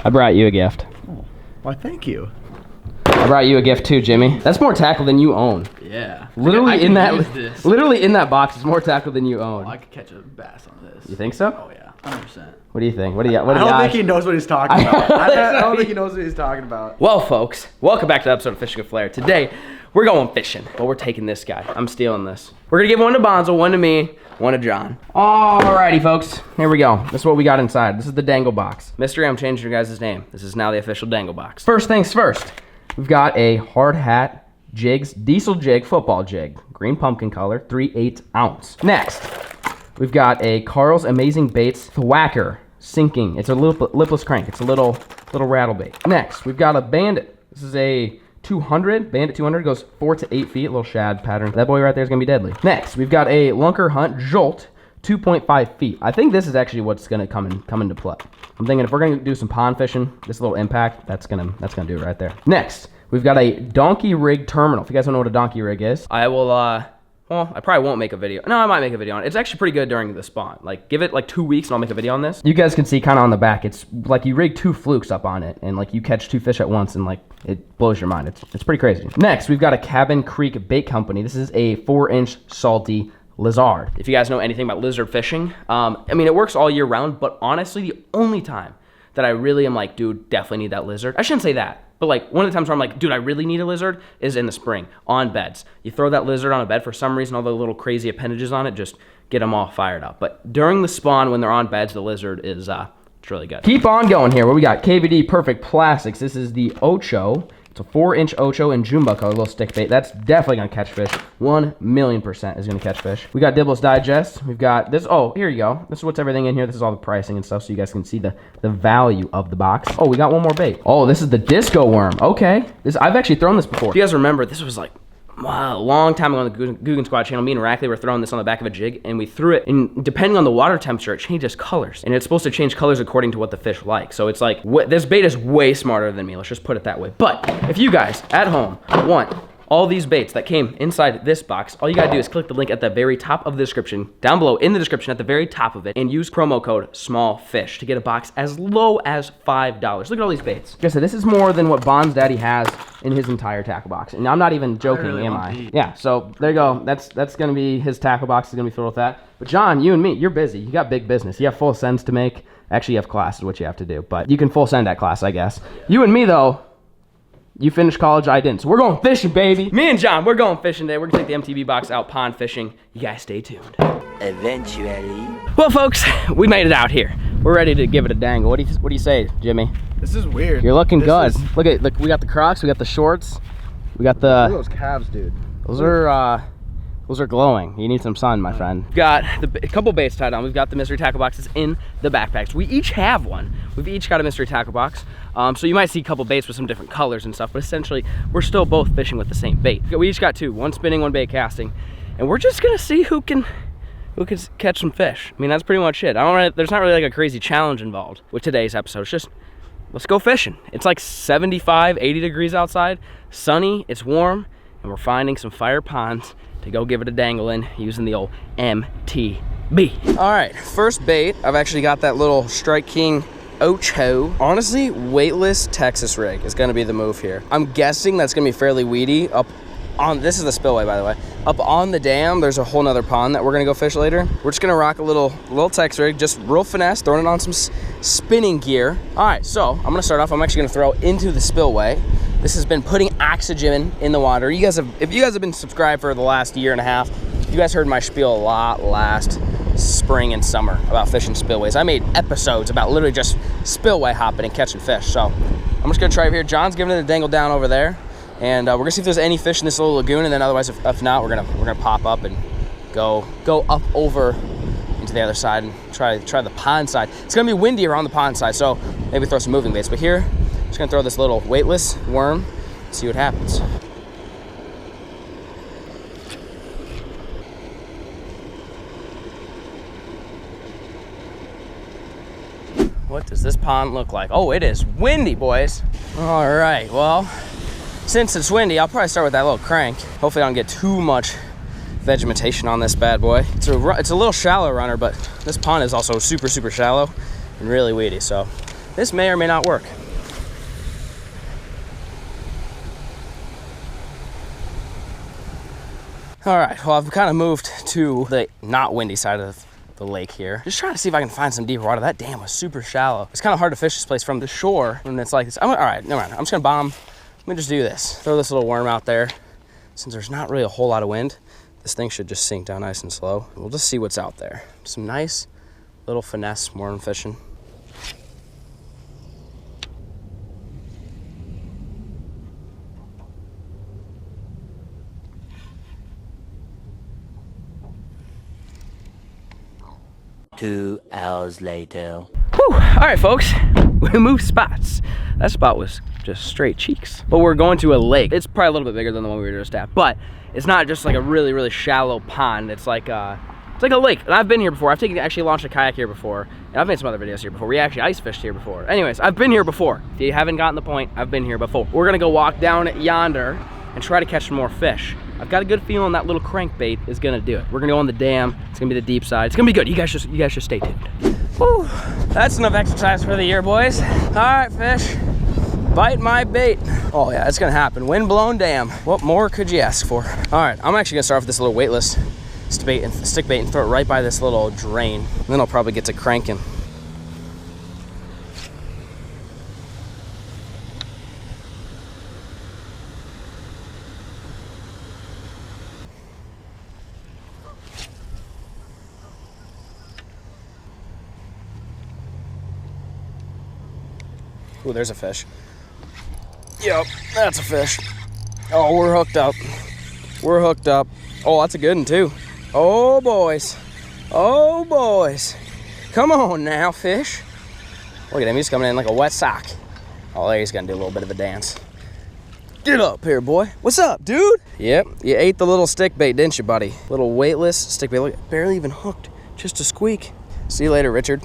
I brought you a gift. Oh, why, thank you. I brought you a gift too, Jimmy. That's more tackle than you own. Yeah. Literally in that box is more tackle than you own. Oh, I could catch a bass on this. You think so? Oh yeah, 100%. What do you think? What do you? I don't think he knows what he's talking about. I don't think he knows what he's talking about. Well, folks, welcome back to the episode of Fishing with Flair. Today, we're going fishing, but we're taking this guy. I'm stealing this. We're gonna give one to Bonzo, one to me, one to John. Alrighty, folks, here we go. This is what we got inside. This is the dangle box. Mystery, I'm changing your guys' name. This is now the official dangle box. First things first, we've got a hard hat jigs, diesel jig, football jig, green pumpkin color, 3/8 ounce. Next, we've got a Carl's Amazing Baits Thwacker sinking. It's a lipless crank. It's a little rattle bait. Next, we've got a Bandit. This is a 200, Bandit 200, goes 4 to 8 feet, little shad pattern. That boy right there is gonna be deadly. Next, we've got a Lunker Hunt Jolt, 2.5 feet. I think this is actually what's gonna come into play. I'm thinking if we're gonna do some pond fishing, this little impact, that's gonna do it right there. Next, we've got a donkey rig terminal. If you guys don't know what a donkey rig is, I will, well, I probably won't make a video. No, I might make a video on it. It's actually pretty good during the spawn. Like, give it like 2 weeks and I'll make a video on this. You guys can see kind of on the back, it's like you rig 2 flukes up on it and like you catch 2 fish at once and like it blows your mind. It's pretty crazy. Next, we've got a Cabin Creek Bait Company. This is a 4-inch salty lizard. If you guys know anything about lizard fishing, I mean, it works all year round, but honestly, the only time that I really am like, dude, definitely need that lizard. I shouldn't say that. But like one of the times where I'm like, dude, I really need a lizard is in the spring on beds. You throw that lizard on a bed for some reason, all the little crazy appendages on it, just get them all fired up. But during the spawn, when they're on beds, the lizard is, it's really good. Keep on going here. What we got? KVD Perfect Plastics. This is the Ocho. It's a 4-inch Ocho and Jumbo color, little stick bait. That's definitely gonna catch fish. 1,000,000% is gonna catch fish. We got Dibble's Digest. We've got this. Oh, here you go. This is what's everything in here. This is all the pricing and stuff, so you guys can see the value of the box. Oh, we got one more bait. Oh, this is the disco worm. Okay, I've actually thrown this before. If you guys remember, this was like a long time ago on the Guggen Squad channel. Me and Rackley were throwing this on the back of a jig, and we threw it, and depending on the water temperature, it changes colors. And it's supposed to change colors according to what the fish like. So it's like, this bait is way smarter than me. Let's just put it that way. But if you guys at home want all these baits that came inside this box, all you gotta do is click the link at the very top of the description, down below in the description at the very top of it, and use promo code SMALLFISH to get a box as low as $5. Look at all these baits. Like I said, this is more than what Bond's daddy has in his entire tackle box. And I'm not even joking, am I? Yeah, so there you go. That's gonna be his tackle box is gonna be filled with that. But John, you and me, you're busy. You got big business. You have full sends to make. Actually, you have class is what you have to do, but you can full send that class, I guess. You and me though, you finished college, I didn't. So we're going fishing, baby. Me and John, we're going fishing today. We're gonna take the MTB box out pond fishing. You guys stay tuned. Eventually. Well, folks, we made it out here. We're ready to give it a dangle. What do you say, Jimmy? This is weird. You're looking good. Look, we got the Crocs, we got the shorts, we got the. Look at those calves, dude. Those are glowing. You need some sun, my friend. We've got a couple baits tied on. We've got the mystery tackle boxes in the backpacks. We each have one. We've each got a mystery tackle box. So you might see a couple baits with some different colors and stuff, but essentially we're still both fishing with the same bait. We each got 2, one spinning, one bait casting, and we're just gonna see who can catch some fish. I mean, that's pretty much it. There's not really like a crazy challenge involved with today's episode. It's just, let's go fishing. It's like 75, 80 degrees outside, sunny, it's warm, and we're finding some fire ponds to go give it a dangle in using the old MTB. All right, first bait, I've actually got that little Strike King Ocho. Honestly, weightless Texas rig is gonna be the move here. I'm guessing that's gonna be fairly weedy up on, this is the spillway, by the way. Up on the dam, there's a whole nother pond that we're gonna go fish later. We're just gonna rock a little Tex rig, just real finesse, throwing it on some spinning gear. All right, so I'm gonna start off, I'm actually gonna throw into the spillway. This has been putting oxygen in the water. If you guys have been subscribed for the last year and a half, you guys heard my spiel a lot last spring and summer about fishing spillways. I made episodes about literally just spillway hopping and catching fish. So I'm just gonna try it here. John's giving it a dangle down over there, and we're gonna see if there's any fish in this little lagoon. And then otherwise, if not, we're gonna pop up and go up over into the other side and try the pond side. It's gonna be windier on the pond side, so maybe throw some moving baits. But here, just gonna throw this little weightless worm, see what happens. What does this pond look like? Oh, it is windy, boys. All right, well, since it's windy, I'll probably start with that little crank. Hopefully I don't get too much vegetation on this bad boy. It's a little shallow runner, but this pond is also super, super shallow and really weedy, so this may or may not work. All right, well, I've kind of moved to the not windy side of the lake here. Just trying to see if I can find some deeper water. That dam was super shallow. It's kind of hard to fish this place from the shore when it's like this. All right, never mind. I'm just gonna bomb. Let me just do this. Throw this little worm out there. Since there's not really a whole lot of wind, this thing should just sink down nice and slow. We'll just see what's out there. Some nice little finesse worm fishing. Two hours later. Whew. All right, folks, we moved spots. That spot was just straight cheeks. But we're going to a lake. It's probably a little bit bigger than the one we were just at, but it's not just like a really, really shallow pond. It's like a lake. And I've been here before. I've actually launched a kayak here before. And I've made some other videos here before. We actually ice fished here before. Anyways, I've been here before. If you haven't gotten the point, I've been here before. We're gonna go walk down yonder and try to catch some more fish. I've got a good feeling that little crankbait is gonna do it. We're gonna go on the dam. It's gonna be the deep side. It's gonna be good. You guys should stay tuned. Whew. That's enough exercise for the year, boys. All right, fish, bite my bait. Oh yeah, it's gonna happen. Wind blown dam. What more could you ask for? All right, I'm actually gonna start off with this little weightless stick bait and throw it right by this little drain. And then I'll probably get to cranking. Ooh, there's a fish. Yep, that's a fish. Oh, we're hooked up. We're hooked up. Oh, that's a good one too. Oh, boys. Oh, boys. Come on now, fish. Look at him, he's coming in like a wet sock. Oh, there he's gonna do a little bit of a dance. Get up here, boy. What's up, dude? Yep, you ate the little stick bait, didn't you, buddy? Little weightless stick bait. Look, barely even hooked. Just a squeak. See you later, Richard.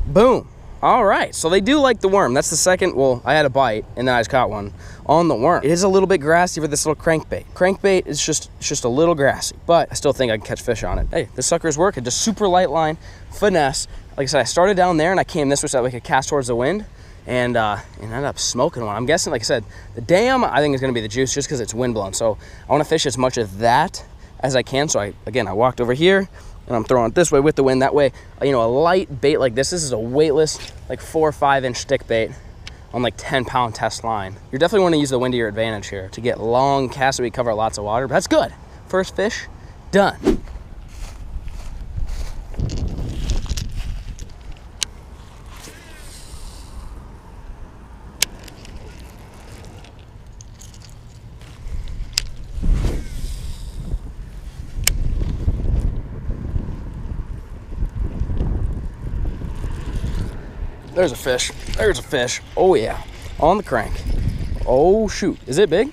Boom. All right, so they do like the worm. That's the second, well, I had a bite and then I just caught one on the worm. It is a little bit grassy for this little crankbait. Crankbait is just a little grassy, but I still think I can catch fish on it. Hey, this sucker's working. Just super light line, finesse. Like I said, I started down there and I came this way so that we could cast towards the wind and ended up smoking one. I'm guessing, like I said, the dam I think is gonna be the juice just because it's wind blown. So I wanna fish as much of that as I can. So I walked over here, and I'm throwing it this way with the wind. That way, you know, a light bait like this is a weightless, like 4 or 5 inch stick bait on like 10-pound test line. You're definitely want to use the wind to your advantage here to get long casts so we cover lots of water, but that's good. First fish, done. There's a fish. There's a fish. Oh yeah, on the crank. Oh shoot, is it big?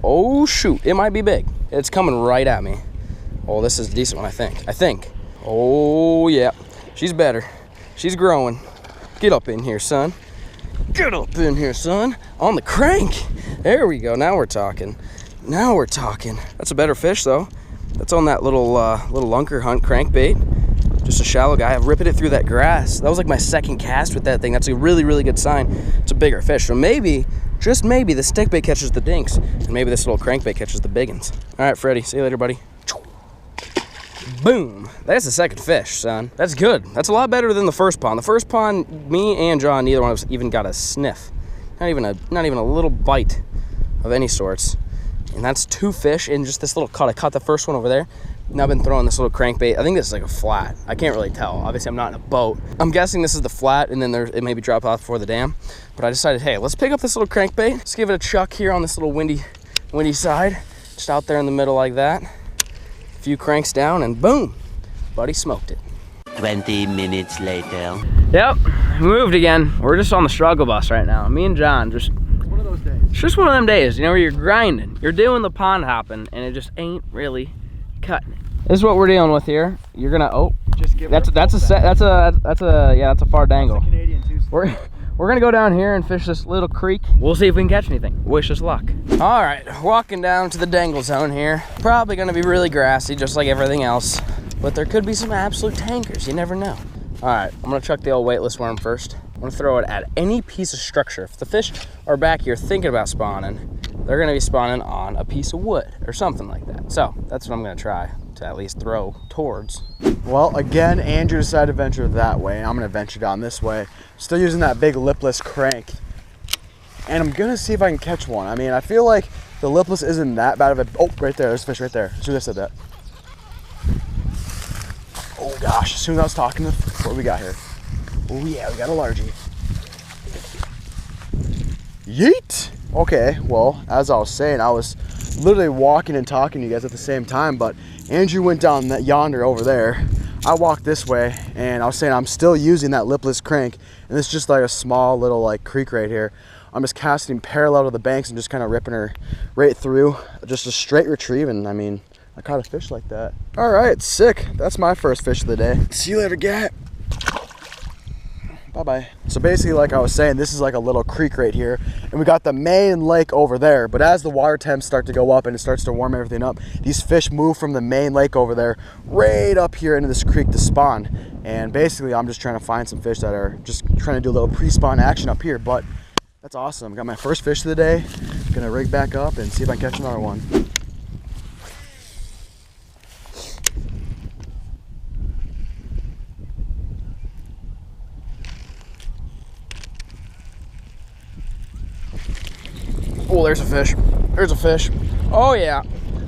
Oh shoot, it might be big. It's coming right at me. Oh, this is a decent one, I think. Oh yeah, she's better. She's growing. Get up in here, son. Get up in here, son. On the crank. There we go, now we're talking. Now we're talking. That's a better fish though. That's on that little lunker hunt crankbait. Just a shallow guy. I'm ripping it through that grass. That was like my second cast with that thing. That's a really, really good sign. It's a bigger fish. So maybe, just maybe, the stick bait catches the dinks, and maybe this little crankbait catches the big ones. All right, Freddie. See you later, buddy. Boom. That's the second fish, son. That's good. That's a lot better than the first pond. The first pond, me and John, neither one of us even got a sniff. Not even a little bite of any sorts. And that's 2 fish in just this little cut. I caught the first one over there. Now I've been throwing this little crankbait. I think this is like a flat. I can't really tell. Obviously, I'm not in a boat. I'm guessing this is the flat, and then it maybe drop off before the dam. But I decided, hey, let's pick up this little crankbait. Let's give it a chuck here on this little windy side. Just out there in the middle like that. A few cranks down, and boom, buddy smoked it. 20 minutes later. Yep, moved again. We're just on the struggle bus right now. Me and John just. One of those days. It's just one of them days, you know, where you're grinding. You're doing the pond hopping, and it just ain't really cutting it. This is what we're dealing with here. You're gonna Just give that's a far dangle. Canadian too. We're gonna go down here and fish this little creek. We'll see if we can catch anything. Wish us luck. All right, walking down to the dangle zone here. Probably gonna be really grassy, just like everything else. But there could be some absolute tankers. You never know. All right, I'm gonna chuck the old weightless worm first. I'm gonna throw it at any piece of structure. If the fish are back here thinking about spawning, they're gonna be spawning on a piece of wood or something like that. So that's what I'm gonna try to at least throw towards. Well, again, Andrew decided to venture that way. I'm gonna venture down this way. Still using that big lipless crank. And I'm gonna see if I can catch one. I mean, I feel like the lipless isn't that bad of a, oh, right there, there's a fish right there. As soon as I said that. Oh gosh, as soon as I was talking to, what do we got here? Oh yeah, we got a largie. Yeet! Okay, well, as I was saying, I was literally walking and talking to you guys at the same time, but Andrew went down that yonder over there. I walked this way, and I was saying I'm still using that lipless crank, and it's just like a small little like creek right here. I'm just casting parallel to the banks and just kind of ripping her right through. Just a straight retrieve, and I mean, I caught a fish like that. All right, sick. That's my first fish of the day. See you later, Gat. Bye-bye. So basically, like I was saying, this is like a little creek right here, and we got the main lake over there. But as the water temps start to go up and it starts to warm everything up, these fish move from the main lake over there right up here into this creek to spawn. And basically, I'm just trying to find some fish that are just trying to do a little pre-spawn action up here. But that's awesome. Got my first fish of the day. Gonna rig back up and see if I can catch another one. Oh, there's a fish. There's a fish. Oh yeah.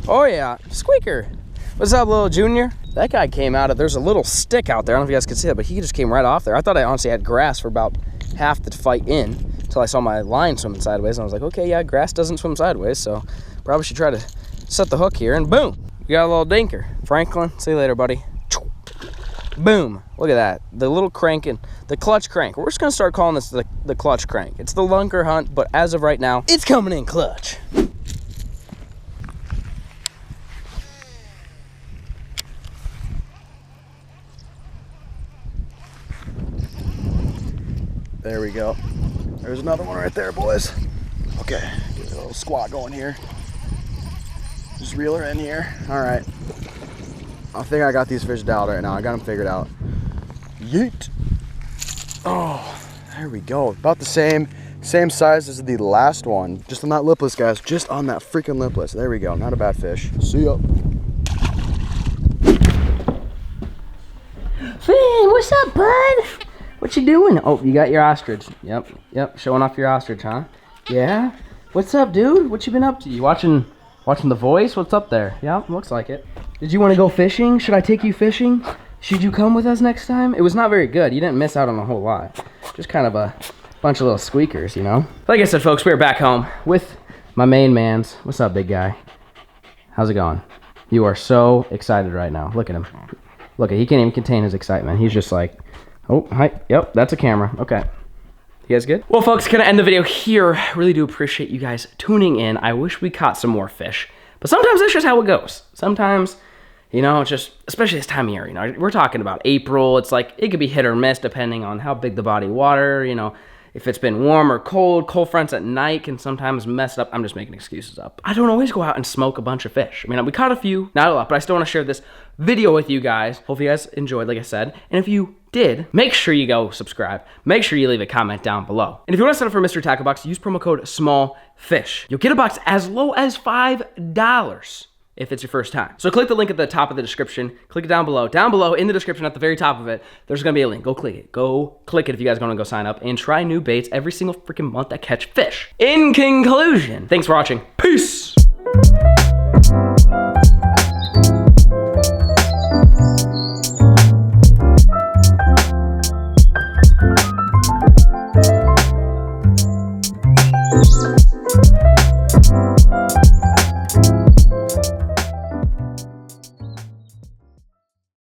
Oh yeah. Squeaker. What's up, little junior? That guy came out of, there's a little stick out there. I don't know if you guys can see it, but he just came right off there. I thought I honestly had grass for about half the fight in until I saw my line swimming sideways. And I was like, okay, yeah, grass doesn't swim sideways, so probably should try to set the hook here. And boom, we got a little dinker. Franklin, see you later, buddy. Boom. Look at that. The little crank and the clutch crank. We're just going to start calling this the clutch crank. It's the lunker hunt, but as of right now, it's coming in clutch. There we go. There's another one right there, boys. Okay, get a little squat going here. Just reel her in here. All right. I think I got these fish dialed right now. I got them figured out. Yeet. Oh, there we go. About the same size as the last one. Just on that lipless, guys. Just on that freaking lipless. There we go. Not a bad fish. See ya. Finn, what's up, bud? What you doing? Oh, you got your ostrich. Yep. Showing off your ostrich, huh? Yeah. What's up, dude? What you been up to? You watching The Voice? What's up there? Yeah, looks like it. Did you want to go fishing? Should I take you fishing? Should you come with us next time? It was not very good. You didn't miss out on a whole lot. Just kind of a bunch of little squeakers, you know? Like I said, folks, we're back home with my main mans. What's up, big guy? How's it going? You are so excited right now. Look at him. Look, he can't even contain his excitement. He's just like, oh, hi. Yep, that's a camera. Okay. You guys good? Well, folks, gonna end the video here. Really do appreciate you guys tuning in. I wish we caught some more fish, but sometimes that's just how it goes. Sometimes, you know, it's just, especially this time of year, you know, we're talking about April. It's like, it could be hit or miss depending on how big the body of water, you know, if it's been warm or cold. Cold fronts at night can sometimes mess it up. I'm just making excuses up. I don't always go out and smoke a bunch of fish. I mean, we caught a few, not a lot, but I still want to share this video with you guys. Hopefully you guys enjoyed, like I said. And if you did, make sure you go subscribe. Make sure you leave a comment down below. And if you want to sign up for Mystery Tackle Box, use promo code SMALLFISH. You'll get a box as low as $5 if it's your first time. So click the link at the top of the description. Click it down below. Down below in the description at the very top of it, there's gonna be a link. Go click it. Go click it if you guys want to go sign up and try new baits every single freaking month that catch fish. In conclusion, thanks for watching. Peace.